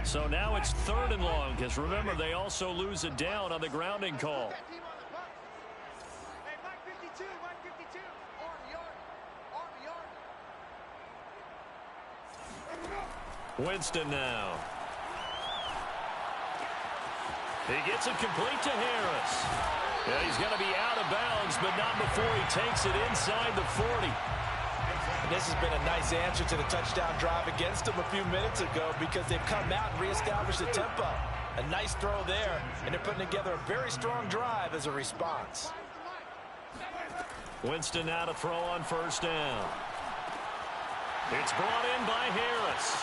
So now it's 3rd and long, because remember, they also lose a down on the grounding call. Winston now. He gets it complete to Harris. Yeah, he's going to be out of bounds, but not before he takes it inside the 40. This has been a nice answer to the touchdown drive against them a few minutes ago because they've come out and reestablished the tempo. A nice throw there, and they're putting together a very strong drive as a response. Winston now to throw on 1st down. It's brought in by Harris.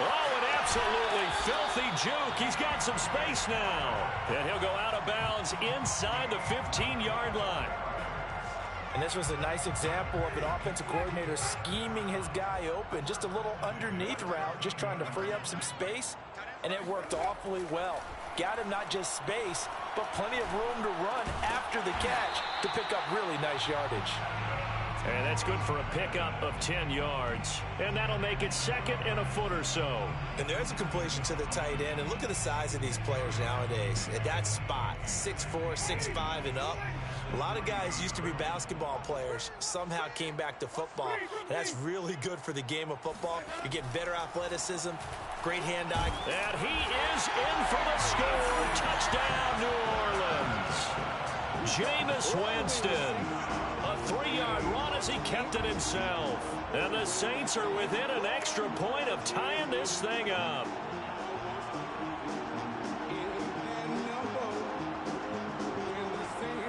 Oh, an absolutely filthy juke. He's got some space now. And he'll go out of bounds inside the 15-yard line. And this was a nice example of an offensive coordinator scheming his guy open. Just a little underneath route, just trying to free up some space. And it worked awfully well. Got him not just space, but plenty of room to run after the catch to pick up really nice yardage. And that's good for a pickup of 10 yards. And that'll make it 2nd and a foot or so. And there's a completion to the tight end. And look at the size of these players nowadays. At that spot, 6'4", 6'5", and up. A lot of guys used to be basketball players, somehow came back to football. And that's really good for the game of football. You're getting better athleticism, great hand-eye. And he is in for the score. Touchdown, New Orleans. Jameis Winston. A 3-yard run as he kept it himself. And the Saints are within an extra point of tying this thing up.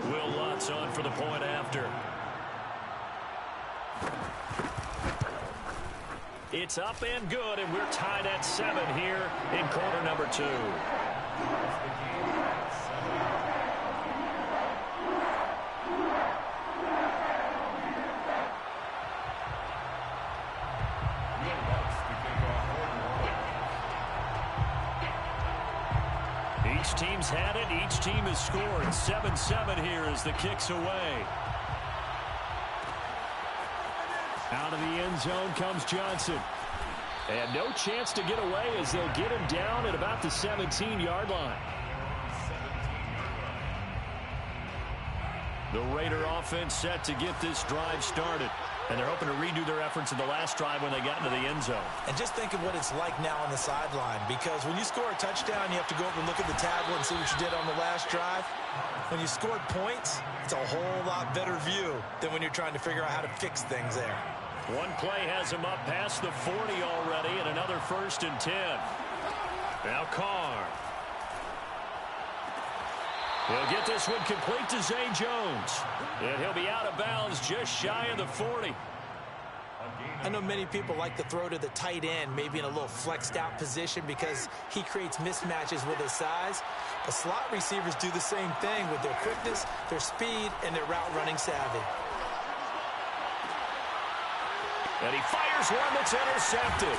Will Lutz on for the point after. It's up and good, and we're tied at 7 here in quarter number 2. Each team's had it. Each team has scored. 7-7 here as the kick's away. Out of the end zone comes Johnson. And no chance to get away as they'll get him down at about the 17-yard line. The Raider offense set to get this drive started. And they're hoping to redo their efforts in the last drive when they got into the end zone. And just think of what it's like now on the sideline, because when you score a touchdown, you have to go over and look at the tablet and see what you did on the last drive. When you scored points, it's a whole lot better view than when you're trying to figure out how to fix things there. One play has him up past the 40 already, and another 1st and 10. Now Carr. He'll get this one complete to Zay Jones. And he'll be out of bounds just shy of the 40. I know many people like to throw to the tight end, maybe in a little flexed out position because he creates mismatches with his size. But slot receivers do the same thing with their quickness, their speed, and their route running savvy. And he fires one that's intercepted.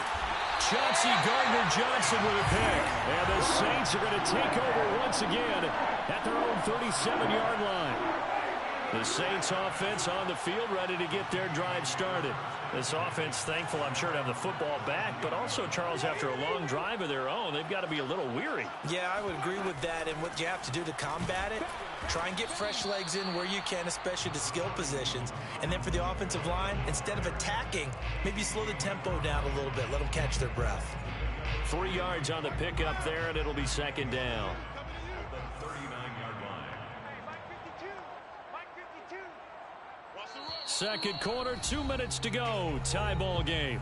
Chauncey Gardner-Johnson with a pick. And the Saints are going to take over once again at their own 37-yard line. The Saints offense on the field ready to get their drive started. This offense thankful, I'm sure, to have the football back, but also, Charles, after a long drive of their own, they've got to be a little weary. Yeah, I would agree with that, and what you have to do to combat it, try and get fresh legs in where you can, especially the skill positions. And then for the offensive line, instead of attacking, maybe slow the tempo down a little bit, let them catch their breath. 3 yards on the pickup there, and it'll be 2nd down. Second quarter, 2 minutes to go. Tie ball game.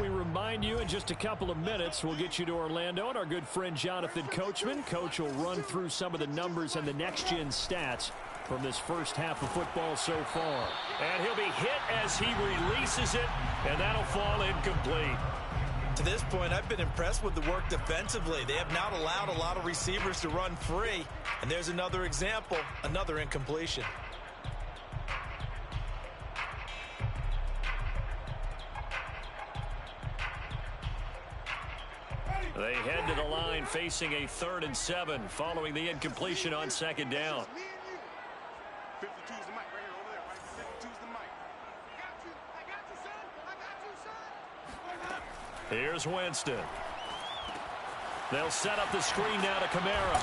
We remind you in just a couple of minutes we'll get you to Orlando and our good friend Jonathan Coachman. Coach will run through some of the numbers and the next-gen stats from this first half of football so far. And he'll be hit as he releases it, and that'll fall incomplete. To this point, I've been impressed with the work defensively. They have not allowed a lot of receivers to run free. And there's another example, another incompletion. They head to the line facing a 3rd and 7 following the incompletion on 2nd down. Here's Winston. They'll set up the screen now to Kamara.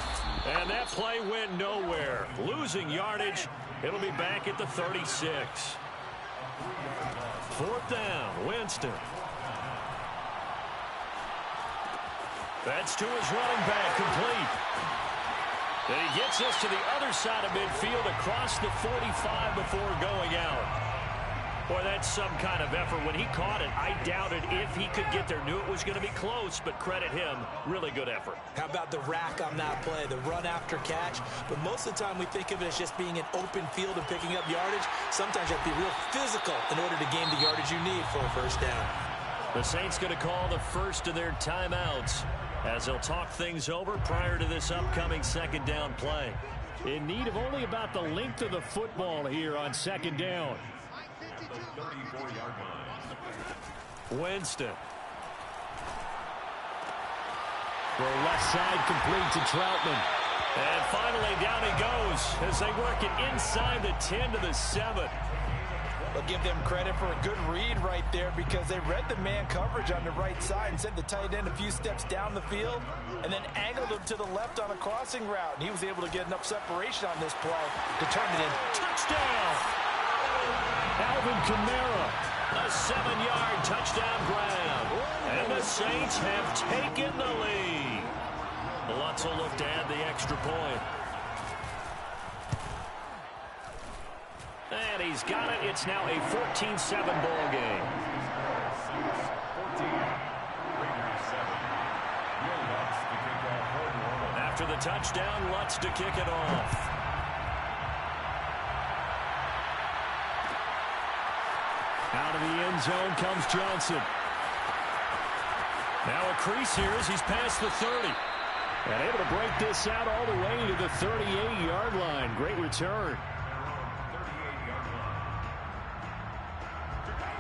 And that play went nowhere. Losing yardage. It'll be back at the 36. 4th down, Winston. That's to his running back, complete. And he gets us to the other side of midfield across the 45 before going out. Boy, that's some kind of effort. When he caught it, I doubted if he could get there. Knew it was going to be close, but credit him. Really good effort. How about the rack on that play, the run after catch? But most of the time we think of it as just being an open field and picking up yardage. Sometimes you have to be real physical in order to gain the yardage you need for a first down. The Saints going to call the first of their timeouts as they'll talk things over prior to this upcoming second down play. In need of only about the length of the football here on second down. The 34-yard line. Winston. The left side complete to Troutman. And finally down he goes as they work it inside the 10 to the 7. I'll give them credit for a good read right there because they read the man coverage on the right side and sent the tight end a few steps down the field and then angled him to the left on a crossing route. And he was able to get enough separation on this play to turn it into touchdown. Alvin Kamara. A 7-yard touchdown grab. And the Saints have taken the lead. Lutz will look to add the extra point. And he's got it. It's now a 14-7 ball game. 14. After the touchdown, Lutz to kick it off. Out of the end zone comes Johnson. Now a crease here as he's past the 30. And able to break this out all the way to the 38-yard line. Great return.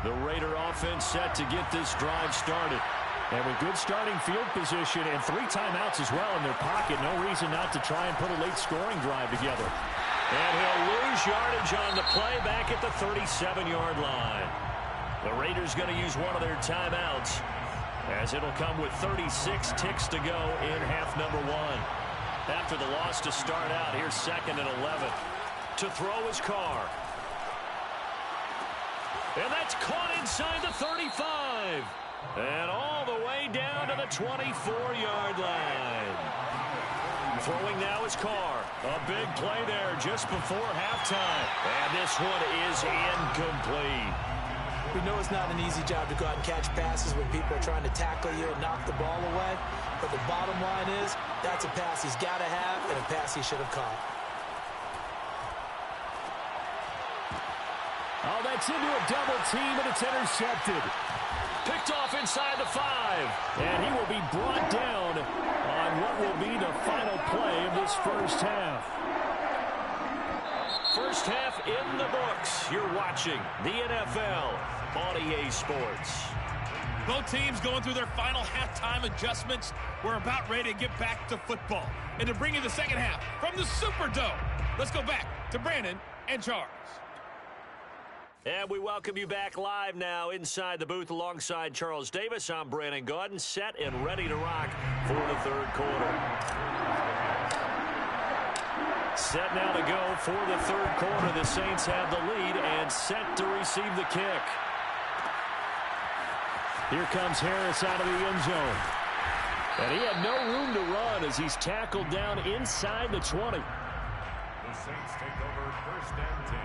The Raider offense set to get this drive started. And with good starting field position and 3 timeouts as well in their pocket, no reason not to try and put a late scoring drive together. And he'll lose yardage on the play back at the 37-yard line. The Raiders going to use one of their timeouts as it'll come with 36 ticks to go in half number 1. After the loss to start out, here's 2nd and 11. To throw his Carr. And that's caught inside the 35. And all the way down to the 24-yard line. Throwing now is Carr. A big play there just before halftime. And this one is incomplete. We know it's not an easy job to go out and catch passes when people are trying to tackle you and knock the ball away. But the bottom line is that's a pass he's got to have and a pass he should have caught. Oh, that's into a double team, and it's intercepted. Picked off inside the 5. And he will be brought down on what will be the final play of this first half. First half in the books. You're watching the NFL on EA Sports. Both teams going through their final halftime adjustments. We're about ready to get back to football. And to bring you the second half from the Superdome, let's go back to Brandon and Charles. And we welcome you back live now inside the booth alongside Charles Davis. I'm Brandon Gaudin, set and ready to rock for the third quarter. Set now to go for the third quarter. The Saints have the lead and set to receive the kick. Here comes Harris out of the end zone. And he had no room to run as he's tackled down inside the 20. The Saints take over first and 10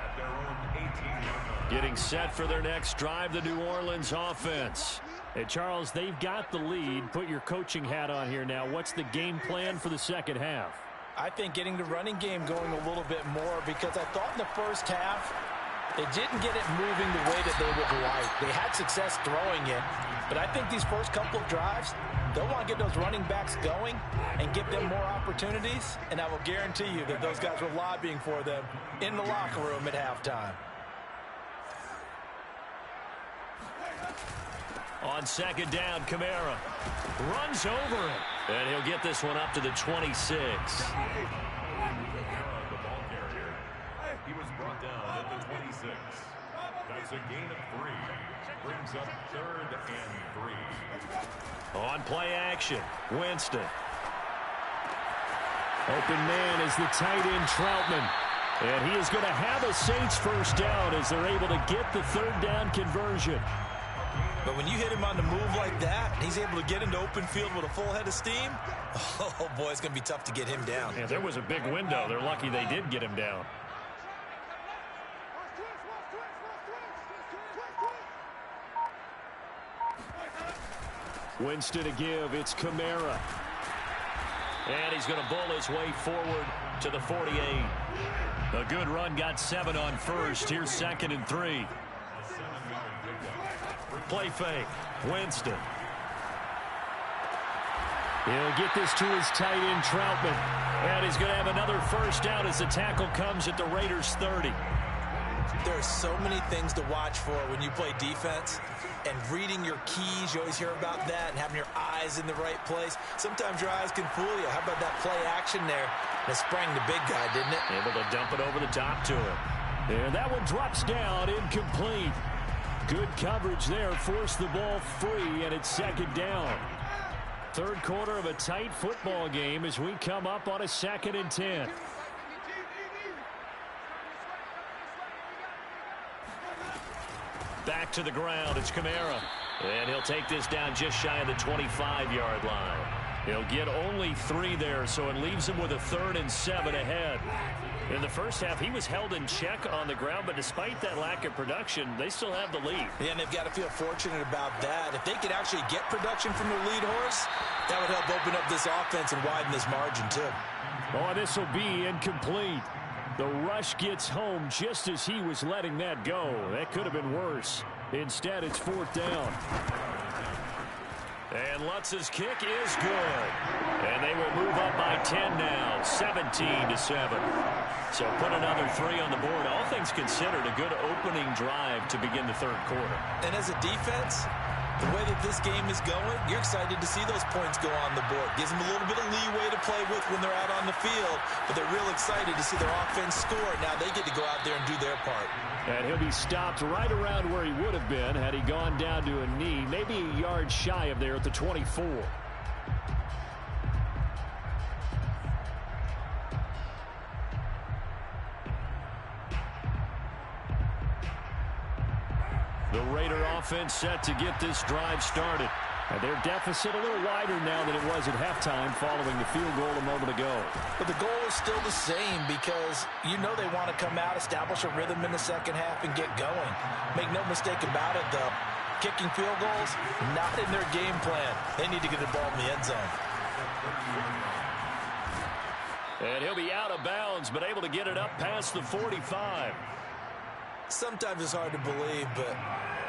at their own 18-yard line. Getting set for their next drive, the New Orleans offense. Hey, Charles, they've got the lead. Put your coaching hat on here now. What's the game plan for the second half? I think getting the running game going a little bit more because I thought in the first half they didn't get it moving the way that they would like. They had success throwing it, but I think these first couple of drives, they'll want to get those running backs going and give them more opportunities, and I will guarantee you that those guys were lobbying for them in the locker room at halftime. On second down, Kamara runs over it. And he'll get this one up to the 26. The ball carrier. He was brought down at the 26. That's a gain of 3. Brings up 3rd and 3. On play action, Winston. Open man is the tight end, Troutman. And he is going to have a Saints first down as they're able to get the 3rd down conversion. But when you hit him on the move like that, he's able to get into open field with a full head of steam. Oh, boy, it's going to be tough to get him down. Yeah, there was a big window. They're lucky they did get him down. Winston to give. It's Kamara. And he's going to bull his way forward to the 48. A good run, got 7 on first. Here's 2nd and 3. Play fake. Winston. He'll get this to his tight end, Troutman. And he's going to have another first down as the tackle comes at the Raiders' 30. There are so many things to watch for when you play defense. And reading your keys, you always hear about that, and having your eyes in the right place. Sometimes your eyes can fool you. How about that play action there? And it sprang the big guy, didn't it? Able to dump it over the top to him. And that one drops down, incomplete. Good coverage there, forced the ball free, and it's 2nd down. 3rd quarter of a tight football game as we come up on a 2nd and 10. Back to the ground, it's Kamara. And he'll take this down just shy of the 25-yard line. He'll get only 3 there, so it leaves him with a 3rd and 7 ahead. In the first half, he was held in check on the ground, but despite that lack of production, they still have the lead. Yeah, and they've got to feel fortunate about that. If they could actually get production from their lead horse, that would help open up this offense and widen this margin, too. Oh, this will be incomplete. The rush gets home just as he was letting that go. That could have been worse. Instead, it's 4th down. And Lutz's kick is good. And they will move up by 10 now, 17-7. So put another 3 on the board. All things considered, a good opening drive to begin the 3rd quarter. And as a defense, the way that this game is going, you're excited to see those points go on the board. Gives them a little bit of leeway to play with when they're out on the field, but they're real excited to see their offense score. Now they get to go out there and do their part. And he'll be stopped right around where he would have been had he gone down to a knee, maybe a yard shy of there at the 24. The Raider offense set to get this drive started. And their deficit a little wider now than it was at halftime following the field goal a moment ago. But the goal is still the same because you know they want to come out, establish a rhythm in the second half, and get going. Make no mistake about it, though. Kicking field goals, not in their game plan. They need to get the ball in the end zone. And he'll be out of bounds, but able to get it up past the 45. Sometimes it's hard to believe, but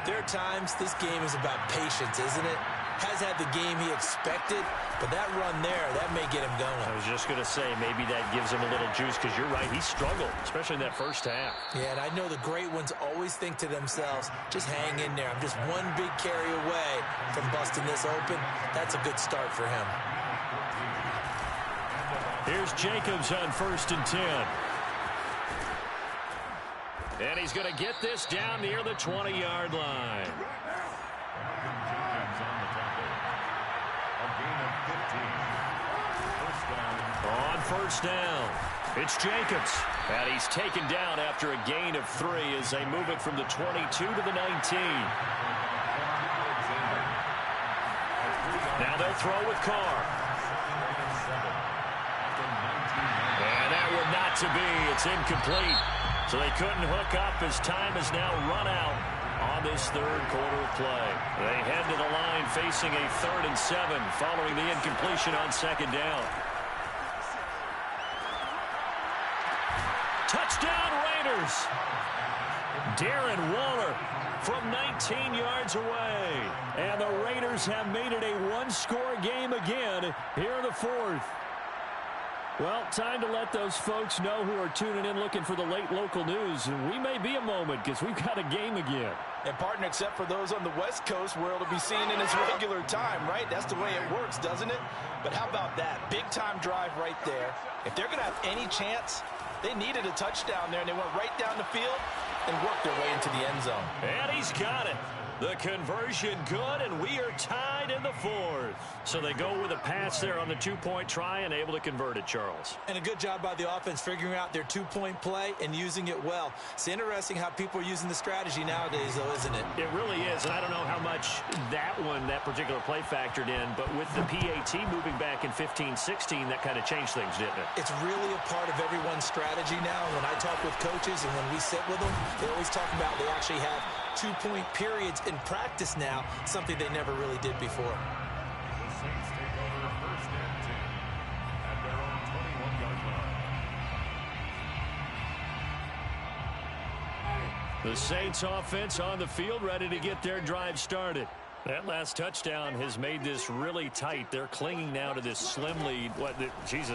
there are times this game is about patience, isn't it? Has had the game he expected, but that run there, that may get him going. I was just going to say, maybe that gives him a little juice, because you're right, he struggled, especially in that first half. Yeah, and I know the great ones always think to themselves, just hang in there. I'm just one big carry away from busting this open. That's a good start for him. Here's Jacobs on 1st and 10. And he's going to get this down near the 20-yard line. On 1st down, it's Jacobs. And he's taken down after a gain of 3 as they move it from the 22 to the 19. Now they'll throw with Carr. And that would not to be. It's incomplete. So they couldn't hook up as time has now run out on this 3rd quarter of play. They head to the line facing a 3rd and 7 following the incompletion on 2nd down. Touchdown Raiders! Darren Waller from 19 yards away. And the Raiders have made it a one-score game again here in the 4th. Well, time to let those folks know who are tuning in looking for the late local news. And we may be a moment because we've got a game again. And, partner, except for those on the West Coast where it'll be seen in its regular time, right? That's the way it works, doesn't it? But how about that? Big-time drive right there. If they're going to have any chance, they needed a touchdown there, and they went right down the field. and work their way into the end zone. And he's got it. The conversion good, and we are tied in the fourth. So they go with a pass there on the two-point try and able to convert it, Charles. And a good job by the offense figuring out their two-point play and using it well. It's interesting how people are using the strategy nowadays, though, isn't it? It really is, and I don't know how much that particular play factored in, but with the PAT moving back in 15-16, that kind of changed things, didn't it? It's really a part of everyone's strategy now. When I talk with coaches and when we sit with them, they always talk about they actually have two-point periods in practice now, something they never really did before. The Saints take over first and 10 at their own 21-yard line. The Saints offense on the field, ready to get their drive started. That last touchdown has made this really tight. They're clinging now to this slim lead.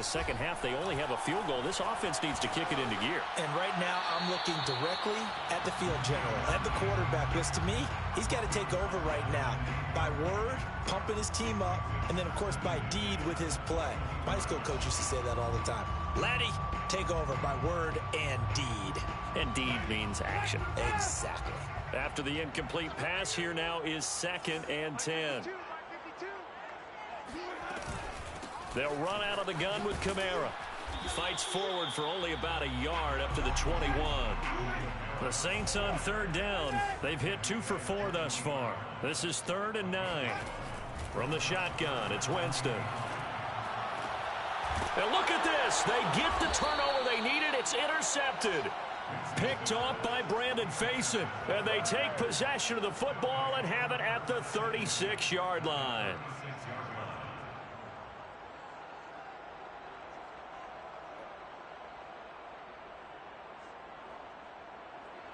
Second half, they only have a field goal. This offense needs to kick it into gear. And right now, I'm looking directly at the field general, at the quarterback, because to me, he's got to take over right now. By word, pumping his team up, and then, of course, by deed with his play. My high school coach used to say that all the time. Laddie, take over by word and deed. And deed means action. Exactly. After the incomplete pass, here now is 2nd and 10. They'll run out of the gun with Kamara. Fights forward for only about a yard up to the 21. The Saints on 3rd down. They've hit 2 for 4 thus far. This is 3rd and 9. From the shotgun, it's Winston. And look at this. They get the turnover they needed. It's intercepted. Picked off by Brandon Faison. And they take possession of the football and have it at the 36-yard line.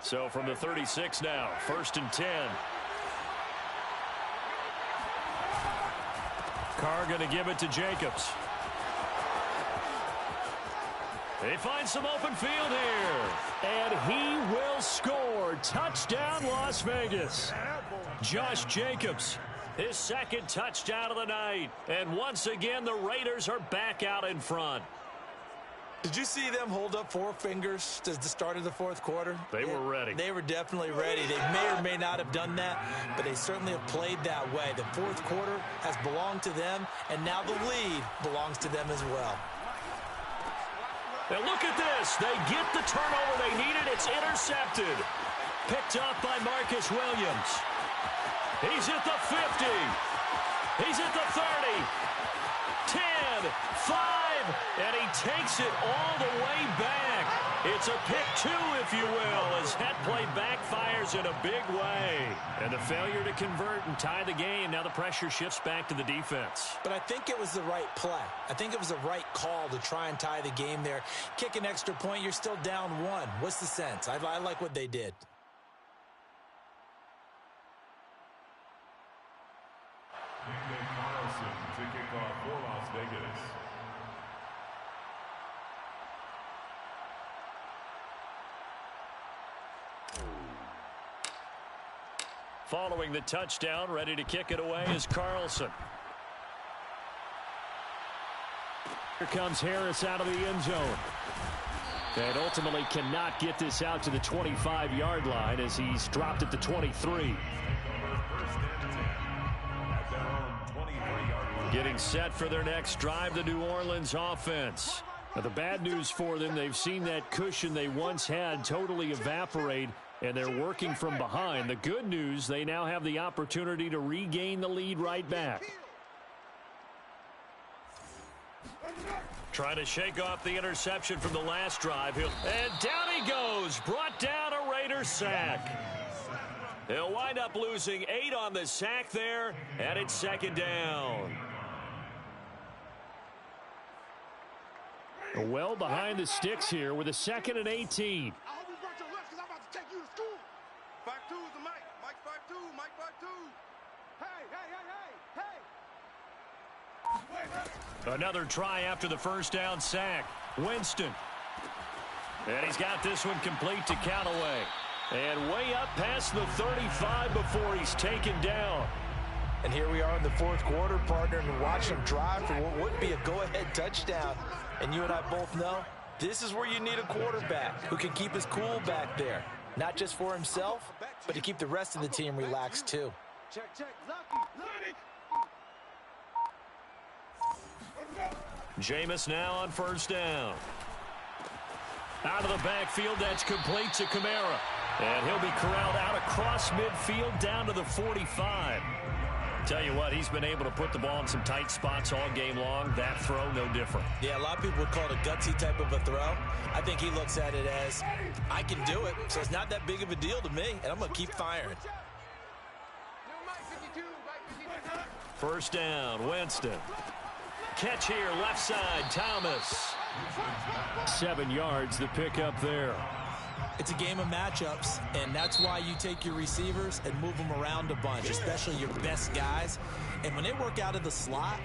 So from the 36 now, 1st and 10. Carr going to give it to Jacobs. They find some open field here. And he will score. Touchdown, Las Vegas. Josh Jacobs, his 2nd touchdown of the night. And once again, the Raiders are back out in front. Did you see them hold up 4 fingers to the start of the 4th quarter? They were ready. They were definitely ready. They may or may not have done that, but they certainly have played that way. The 4th quarter has belonged to them, and now the lead belongs to them as well. Now look at this. They get the turnover they needed. It's intercepted. Picked up by Marcus Williams. He's at the 50. He's at the 30. 10, 5, and he takes it all the way back. It's a pick 2, if you will, as that play backfires in a big way. And the failure to convert and tie the game. Now the pressure shifts back to the defense. But I think it was the right play. I think it was the right call to try and tie the game there. Kick an extra point, you're still down 1. What's the sense? I like what they did. Nick Carlson to kick off for Las Vegas. Following the touchdown, ready to kick it away is Carlson. Here comes Harris out of the end zone. And ultimately cannot get this out to the 25-yard line as he's dropped at the 23. Getting set for their next drive, the New Orleans offense. Now, the bad news for them, they've seen that cushion they once had totally evaporate, and they're working from behind. The good news, they now have the opportunity to regain the lead right back. Trying to shake off the interception from the last drive. And down he goes. Brought down a Raiders sack. He'll wind up losing 8 on the sack there, and it's 2nd down. Well behind the sticks here with a 2nd and 18. I hope you brought your lunch because I'm about to take you to school. 5'2" is the Mike. Mike 5'2", Mike 5'2". Hey. Another try after the first down sack. Winston. And he's got this one complete to Callaway. And way up past the 35 before he's taken down. And here we are in the 4th quarter, partner, and watch them drive for what would be a go-ahead touchdown. And you and I both know this is where you need a quarterback who can keep his cool back there. not just for himself, but to keep the rest of the team relaxed too. Check, check. Lucky. Jameis now on first down. Out of the backfield, that's complete to Kamara. And he'll be corralled out across midfield down to the 45. Tell you what, he's been able to put the ball in some tight spots all game long. That throw, no different. Yeah, a lot of people would call it a gutsy type of a throw. I think he looks at it as, I can do it, so it's not that big of a deal to me, and I'm going to keep firing. First down, Winston. Catch here, left side, Thomas. 7 yards, the pickup there. It's a game of matchups, and that's why you take your receivers and move them around a bunch, especially your best guys. And when they work out of the slot,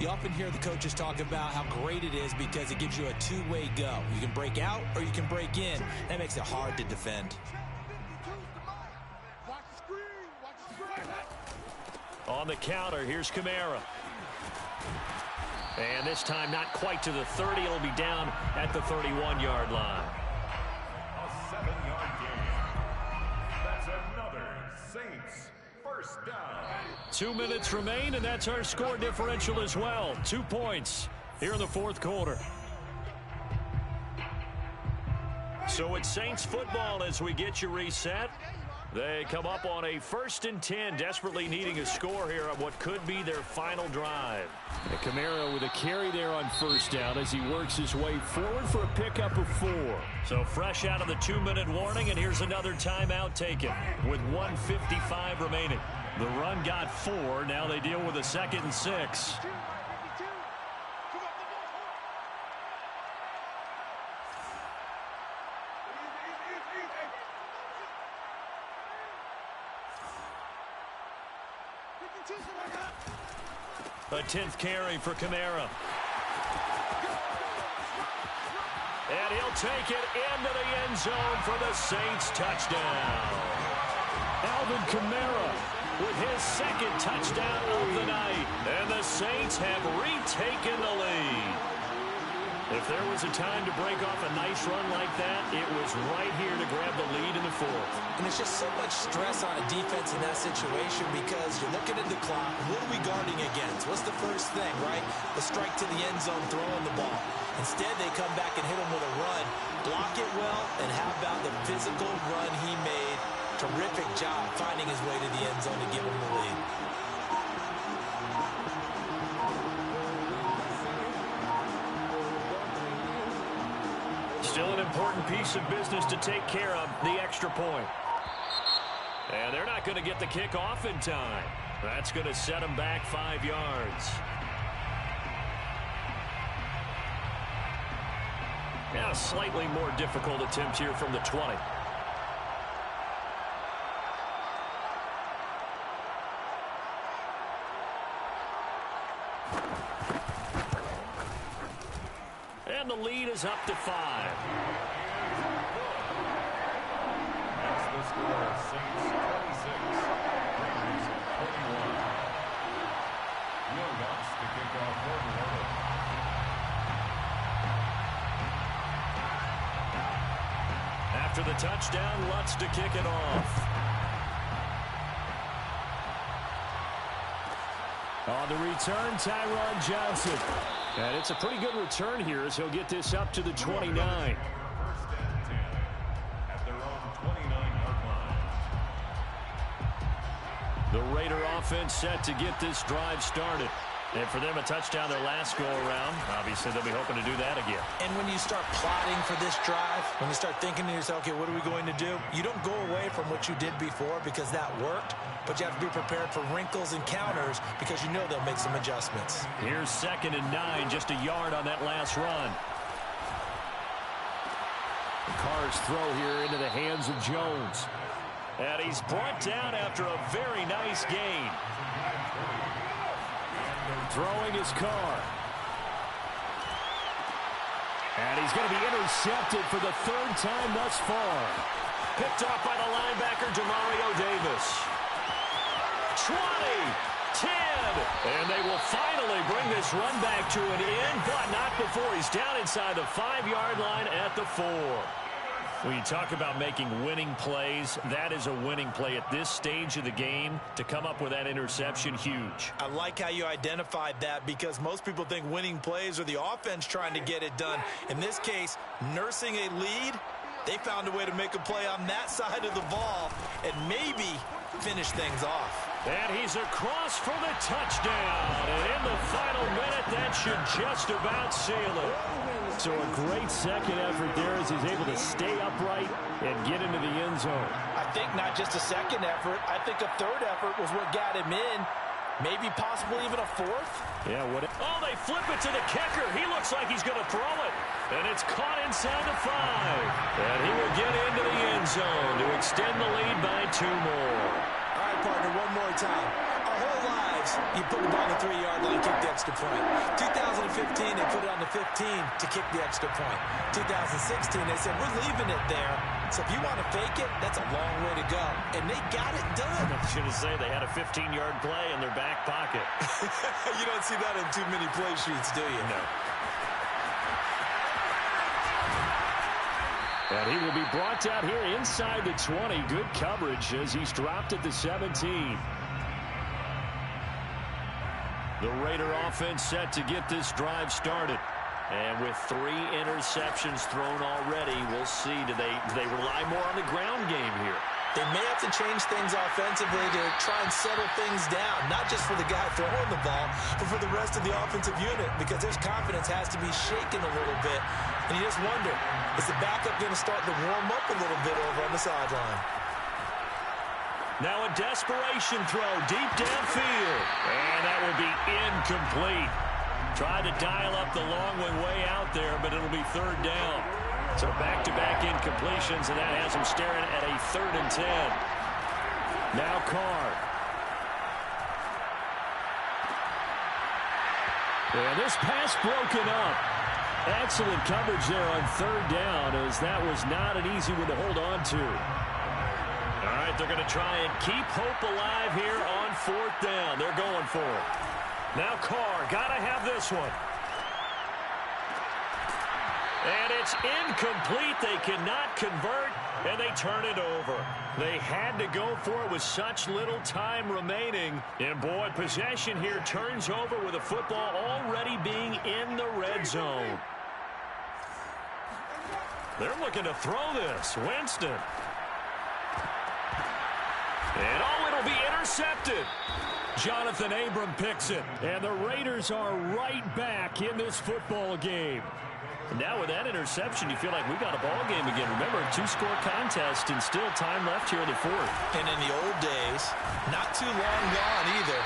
you often hear the coaches talk about how great it is because it gives you a two-way go. You can break out or you can break in. That makes it hard to defend. On the counter, here's Kamara. And this time not quite to the 30. It'll be down at the 31-yard line. A 7-yard gain. That's another Saints first down. 2 minutes remain, and that's our score differential as well. 2 points here in the fourth quarter. So it's Saints football as we get you reset. They come up on a 1st and 10, desperately needing a score here on what could be their final drive. And Kamara with a carry there on first down as he works his way forward for a pickup of 4. So fresh out of the 2-minute warning, and here's another timeout taken with 1:55 remaining. The run got 4. Now they deal with a 2nd and 6. A 10th carry for Kamara. And he'll take it into the end zone for the Saints touchdown. Alvin Kamara with his 2nd touchdown of the night. And the Saints have retaken the lead. If there was a time to break off a nice run like that, it was right here to grab the lead in the 4th. And it's just so much stress on a defense in that situation because you're looking at the clock. What are we guarding against? What's the first thing, right? The strike to the end zone, throwing the ball. Instead, they come back and hit him with a run. Block it well, and how about the physical run he made? Terrific job finding his way to the end zone to give him the lead. Still an important piece of business to take care of, the extra point. And they're not going to get the kick off in time. That's going to set them back 5 yards. Now a slightly more difficult attempt here from the 20. And the lead is up to 5. That's the score. Saints 26. Raiders 21. Will Lutz to kick off for Florida. After the touchdown, Lutz to kick it off. On the return, Tyron Johnson. And it's a pretty good return here as he'll get this up to the 29. 1st and 10 at their own 29-yard line. The Raider offense set to get this drive started. And for them, a touchdown their last go-around. Obviously, they'll be hoping to do that again. And when you start plotting for this drive, when you start thinking to yourself, okay, what are we going to do? You don't go away from what you did before because that worked, but you have to be prepared for wrinkles and counters because you know they'll make some adjustments. Here's 2nd and 9, just a yard on that last run. The Carr's throw here into the hands of Jones. And he's brought down after a very nice gain. Throwing his Carr. And he's going to be intercepted for the 3rd time thus far. Picked off by the linebacker, Demario Davis. 20, 10, and they will finally bring this run back to an end, but not before he's down inside the 5-yard line at the 4. When you talk about making winning plays, that is a winning play at this stage of the game. To come up with that interception, huge. I like how you identified that, because most people think winning plays are the offense trying to get it done. In this case, nursing a lead, they found a way to make a play on that side of the ball and maybe finish things off. And he's across for the touchdown. And in the final minute, that should just about seal it. So a great second effort there as he's able to stay upright and get into the end zone. I think not just a second effort. I think a third effort was what got him in. Maybe possibly even a fourth. Yeah, oh, they flip it to the kicker. He looks like he's going to throw it. And it's caught inside the 5. And he will get into the end zone to extend the lead by 2 more. All right, partner, one more time. Our whole lives, you put the ball on the 3-yard line, kick the extra point. 2015, they put it on the 15 to kick the extra point. 2016, they said, we're leaving it there. So if you want to fake it, that's a long way to go. And they got it done. I was going to say they had a 15-yard play in their back pocket. You don't see that in too many play sheets, do you? No. And he will be brought down here inside the 20. Good coverage as he's dropped at the 17. The Raider offense set to get this drive started. And with 3 interceptions thrown already, we'll see. Do they rely more on the ground game here? They may have to change things offensively to try and settle things down, not just for the guy throwing the ball, but for the rest of the offensive unit, because their confidence has to be shaken a little bit. And you just wonder, is the backup going to start to warm up a little bit over on the sideline? Now a desperation throw deep downfield. And that will be incomplete. Tried to dial up the long one way out there, but it'll be 3rd down. So back-to-back incompletions, and that has him staring at a 3rd and 10. Now Carr. And this pass broken up. Excellent coverage there on 3rd down, as that was not an easy one to hold on to. All right, they're going to try and keep hope alive here on 4th down. They're going for it. Now Carr, got to have this one. And it's incomplete. They cannot convert, and they turn it over. They had to go for it with such little time remaining. And, boy, possession here turns over with the football already being in the red zone. They're looking to throw this. Winston. And, oh, it'll be intercepted. Jonathan Abram picks it. And the Raiders are right back in this football game. And now with that interception, you feel like we got a ball game again. Remember, a 2-score contest and still time left here in the 4th. And in the old days, not too long gone either.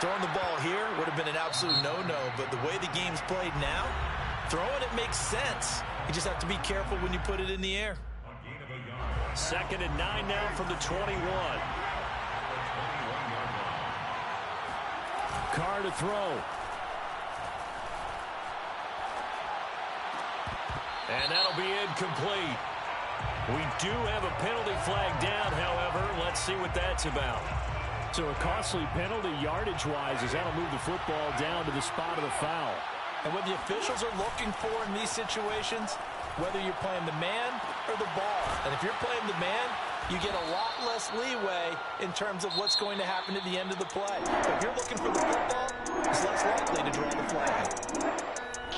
Throwing the ball here would have been an absolute no-no. But the way the game's played now, throwing it makes sense. You just have to be careful when you put it in the air. 2nd and 9 now from the 21. Carr to throw. And that'll be incomplete. We do have a penalty flag down, however. Let's see what that's about. So a costly penalty yardage-wise as that'll move the football down to the spot of the foul. And what the officials are looking for in these situations, whether you're playing the man or the ball. And if you're playing the man, you get a lot less leeway in terms of what's going to happen at the end of the play. But if you're looking for the football, it's less likely to draw the flag.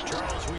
Charles,